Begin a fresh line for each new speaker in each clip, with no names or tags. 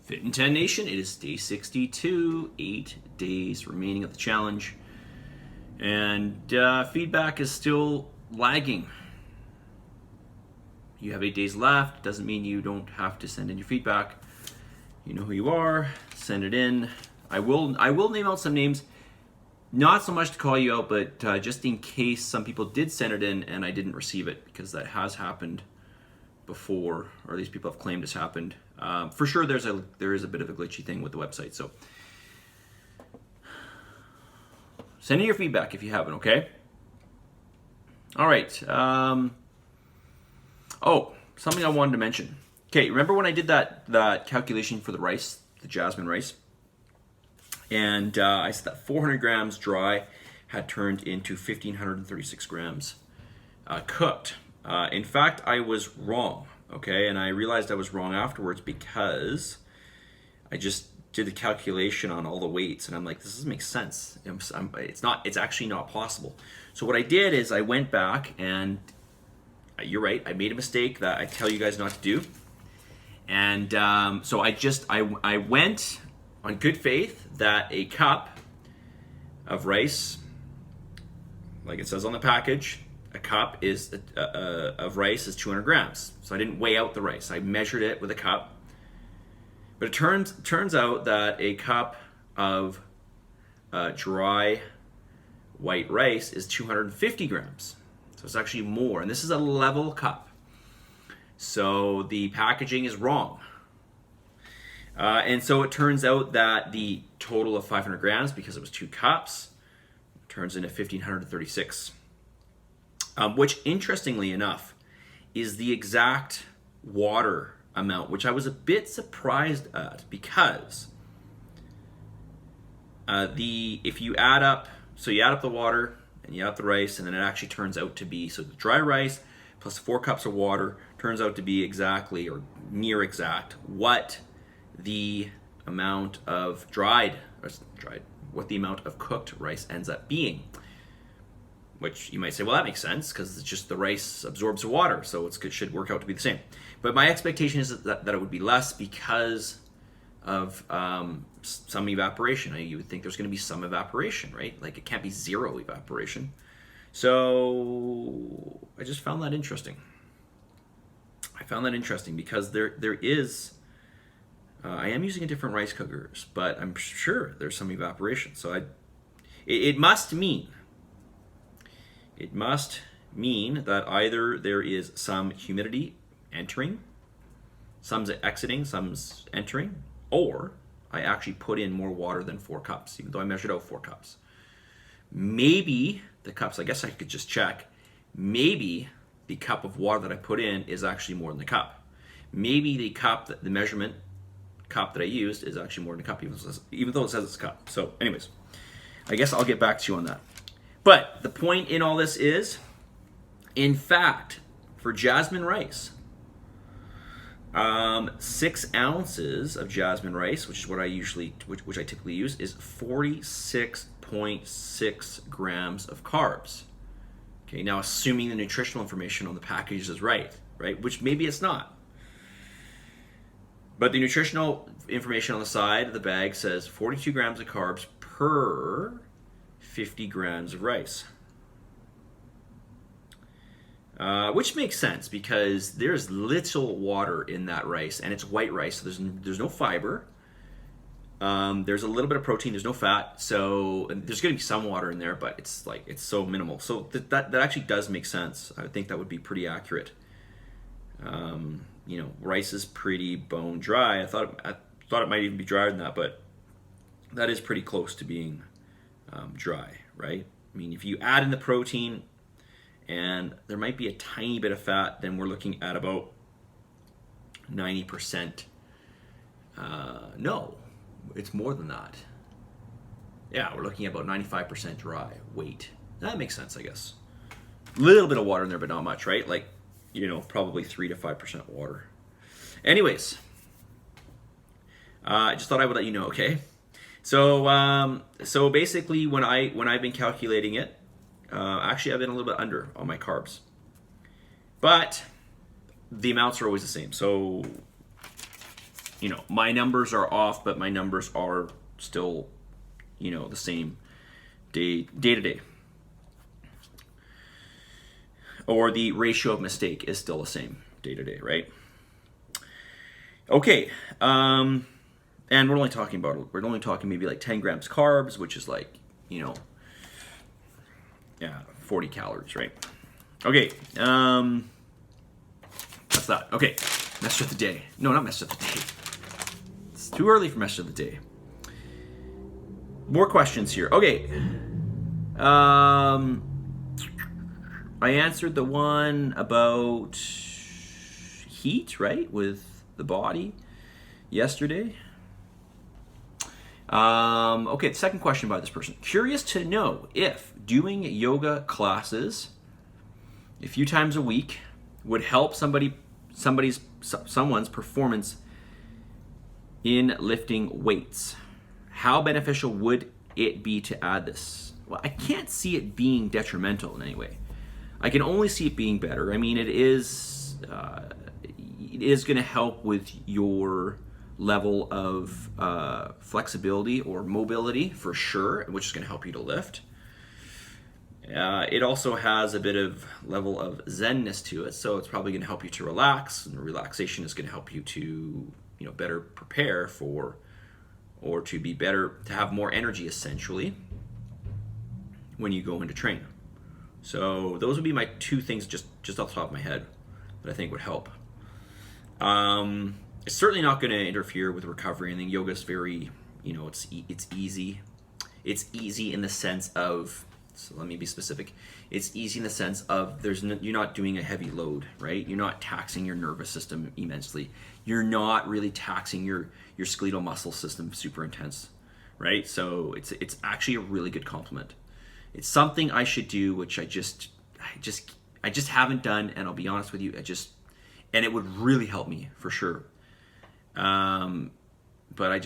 Fit in 10 Nation, it is day 62, 8 days remaining of the challenge. And feedback is still lagging. You have 8 days left, doesn't mean you don't have to send in your feedback. You know who you are, send it in. I will name out some names, not so much to call you out, but just in case some people did send it in and I didn't receive it, because that has happened before, or these people have claimed it's happened. For sure, there is a bit of a glitchy thing with the website. So send in your feedback if you haven't. Okay. All right. Oh, something I wanted to mention. Okay, remember when I did that calculation for the rice, the jasmine rice, and I said that 400 grams dry had turned into 1,536 grams cooked. In fact, I was wrong, okay? And I realized I was wrong afterwards because I just did the calculation on all the weights, and I'm like, this doesn't make sense. It's actually not possible. So what I did is I went back, and you're right, I made a mistake that I tell you guys not to do. And so I went on good faith that a cup of rice, like it says on the package, a cup of rice is 200 grams. So I didn't weigh out the rice. I measured it with a cup. But it turns out that a cup of dry white rice is 250 grams. So it's actually more. And this is a level cup. So the packaging is wrong. And so it turns out that the total of 500 grams, because it was 2 cups, turns into 1,536. Which, interestingly enough, is the exact water amount, which I was a bit surprised at, because if you add up, so you add up the water and you add up the rice, and then it actually turns out to be, so the dry rice plus 4 cups of water turns out to be exactly, or near exact, what the amount of what the amount of cooked rice ends up being. Which you might say, well, that makes sense, because it's just the rice absorbs the water, so it should work out to be the same. But my expectation is that it would be less because of some evaporation. You would think there's going to be some evaporation, right? Like, it can't be zero evaporation. So I just found that interesting. I found that interesting because there is, I am using a different rice cookers, but I'm sure there's some evaporation. So it must mean that either there is some humidity entering, some's exiting, some's entering, or I actually put in more water than 4 cups, even though I measured out 4 cups. Maybe the cups, I guess I could just check, maybe the cup of water that I put in is actually more than the cup. Maybe the measurement cup that I used is actually more than a cup, even though it says it's a cup. So anyways, I guess I'll get back to you on that. But the point in all this is, in fact, for jasmine rice, 6 ounces of jasmine rice, which is what which I typically use, is 46.6 grams of carbs. Okay, now assuming the nutritional information on the package is right? Which maybe it's not. But the nutritional information on the side of the bag says 42 grams of carbs per 50 grams of rice. Which makes sense because there's little water in that rice, and it's white rice, so there's no fiber. There's a little bit of protein, there's no fat, so there's going to be some water in there, but it's so minimal. So that actually does make sense. I would think that would be pretty accurate. Rice is pretty bone dry. I thought it might even be drier than that, but that is pretty close to being dry, right? I mean, if you add in the protein and there might be a tiny bit of fat, then we're looking at about 90%. No, it's more than that. Yeah, we're looking at about 95% dry weight. That makes sense, I guess. A little bit of water in there, but not much, right? Probably 3 to 5% water. Anyways, I just thought I would let you know, okay? So basically, when I've been calculating it, actually I've been a little bit under on my carbs, but the amounts are always the same. So my numbers are off, but my numbers are still, the same day to day. Or the ratio of mistake is still the same day to day, right? Okay, and we're only talking maybe like 10 grams carbs, which is like, 40 calories, right? Okay, that's that. Okay, message of the day. No, not message of the day. It's too early for message of the day. More questions here. Okay. I answered the one about heat, right, with the body yesterday. Okay, the second question by this person. Curious to know if doing yoga classes a few times a week would help someone's performance in lifting weights. How beneficial would it be to add this? Well, I can't see it being detrimental in any way. I can only see it being better. I mean, it is going to help with your level of flexibility or mobility for sure, which is going to help you to lift. It also has a bit of level of zenness to it, so it's probably going to help you to relax, and relaxation is going to help you to better prepare for, or to be better, to have more energy essentially when you go into train. So those would be my two things just off the top of my head that I think would help. It's certainly not going to interfere with recovery. I think yoga is very, it's easy. It's easy in the sense of, so let me be specific. It's easy in the sense of you're not doing a heavy load, right? You're not taxing your nervous system immensely. You're not really taxing your skeletal muscle system super intense, right? So it's actually a really good complement. It's something I should do, which I just haven't done, and I'll be honest with you, and it would really help me for sure. But it's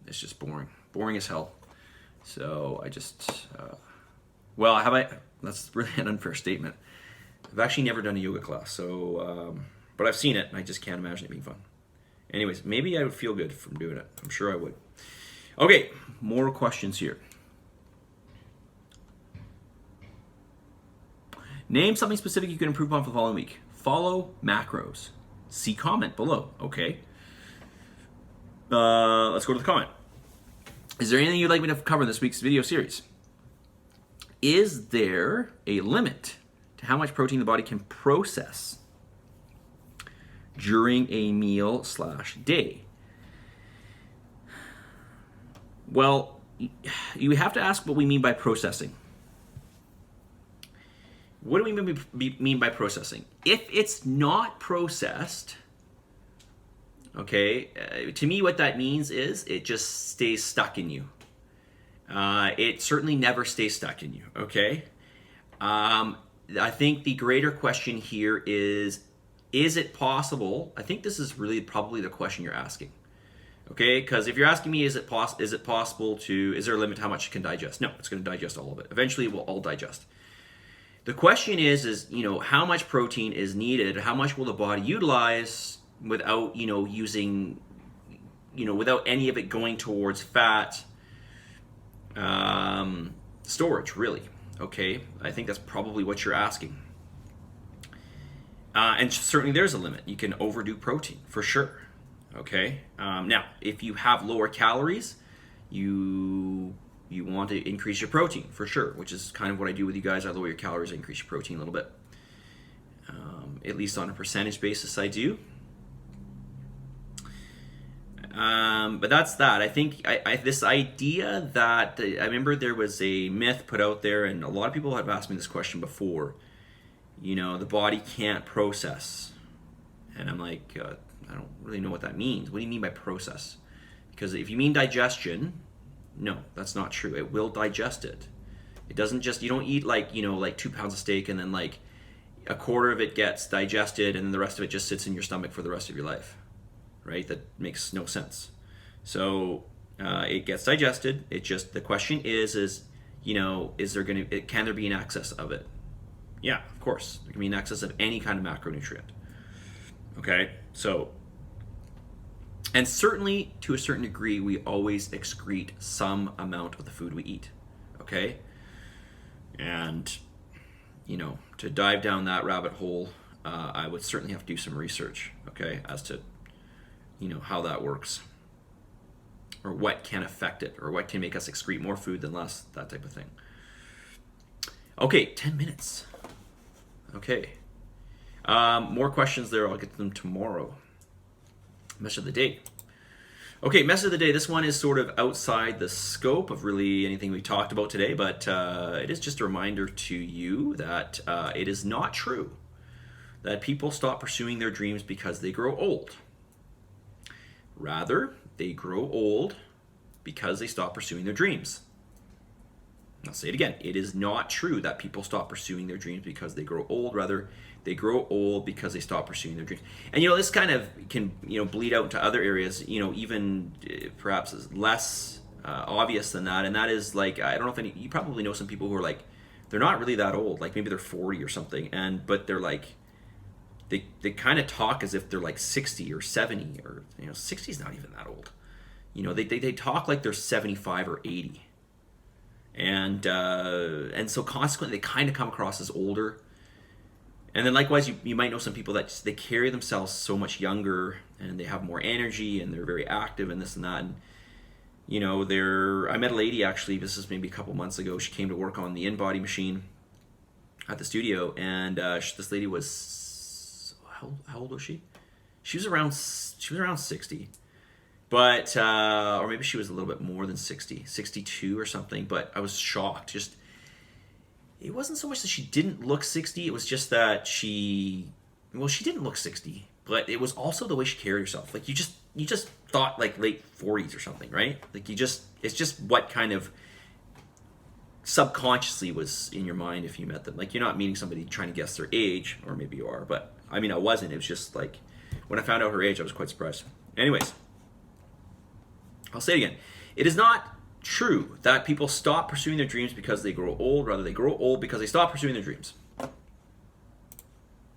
just boring as hell. So that's really an unfair statement. I've actually never done a yoga class, so, but I've seen it, and I just can't imagine it being fun. Anyways, maybe I would feel good from doing it. I'm sure I would. Okay, more questions here. Name something specific you can improve on for the following week. Follow macros. See comment below. Okay. Let's go to the comment. Is there anything you'd like me to cover in this week's video series? Is there a limit to how much protein the body can process during a meal/day? Well, you have to ask what we mean by processing. What do we mean by processing? If it's not processed, okay, to me what that means is it just stays stuck in you. It certainly never stays stuck in you, okay? I think the greater question here is it possible? I think this is really probably the question you're asking, okay? Because if you're asking me, is there a limit to how much you can digest? No, it's going to digest all of it. Eventually, it will all digest. The question is how much protein is needed? How much will the body utilize without, using, without any of it going towards fat storage, really? Okay, I think that's probably what you're asking. And certainly there's a limit. You can overdo protein, for sure. Okay, now, if you have lower calories, you want to increase your protein, for sure, which is kind of what I do with you guys. I lower your calories, I increase your protein a little bit. At least on a percentage basis, I do. But that's that. I think this idea that, I remember there was a myth put out there, and a lot of people have asked me this question before, the body can't process. And I'm like, I don't really know what that means. What do you mean by process? Because if you mean digestion, no, that's not true. It will digest it. It doesn't just, you don't eat like 2 pounds of steak and then like a quarter of it gets digested and then the rest of it just sits in your stomach for the rest of your life, right? That makes no sense. So it gets digested. It just, the question is can there be an excess of it? Yeah, of course. There can be an excess of any kind of macronutrient. Okay, so And certainly, to a certain degree, we always excrete some amount of the food we eat. Okay? And, you know, to dive down that rabbit hole, I would certainly have to do some research, okay, as to, you know, how that works, or what can affect it, or what can make us excrete more food than less, that type of thing. Okay, 10 minutes. Okay. More questions there. I'll get to them tomorrow. Message of the day. Okay, message of the day. This one is sort of outside the scope of really anything we talked about today, but it is just a reminder to you that it is not true that people stop pursuing their dreams because they grow old. Rather, they grow old because they stop pursuing their dreams. I'll say it again. It is not true that people stop pursuing their dreams because they grow old. Rather, they grow old because they stop pursuing their dreams. And, you know, this kind of can, you know, bleed out into other areas, you know, even perhaps less obvious than that. And that is, like, I don't know if you probably know some people who are like, they're not really that old. Like, maybe they're 40 or something. But they're like, they kind of talk as if they're like 60 or 70 or, you know, 60 is not even that old. You know, they talk like they're 75 or 80. And so consequently, they kind of come across as older. And then likewise, you might know some people that they carry themselves so much younger, and they have more energy, and they're very active, and this and that. And you know, I met a lady, actually, this is maybe a couple months ago. She came to work on the InBody machine at the studio, and this lady was, how old was she? She was around 60. But, or maybe she was a little bit more than 60, 62 or something, but I was shocked. Just, it wasn't so much that she didn't look 60, it was just that she didn't look 60, but it was also the way she carried herself. Like, you just thought like late 40s or something, right? Like, it's just what kind of subconsciously was in your mind if you met them. Like, you're not meeting somebody trying to guess their age, or maybe you are, but I mean, I wasn't. It was just like, when I found out her age, I was quite surprised. Anyways, I'll say it again. It is not true that people stop pursuing their dreams because they grow old. Rather, they grow old because they stop pursuing their dreams.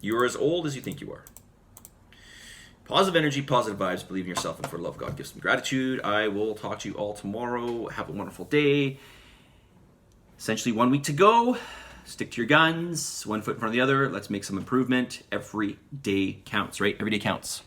You are as old as you think you are. Positive energy, positive vibes, believe in yourself, and for the love of God, give some gratitude. I will talk to you all tomorrow. Have a wonderful day. Essentially 1 week to go. Stick to your guns, 1 foot in front of the other. Let's make some improvement. Every day counts, right? Every day counts.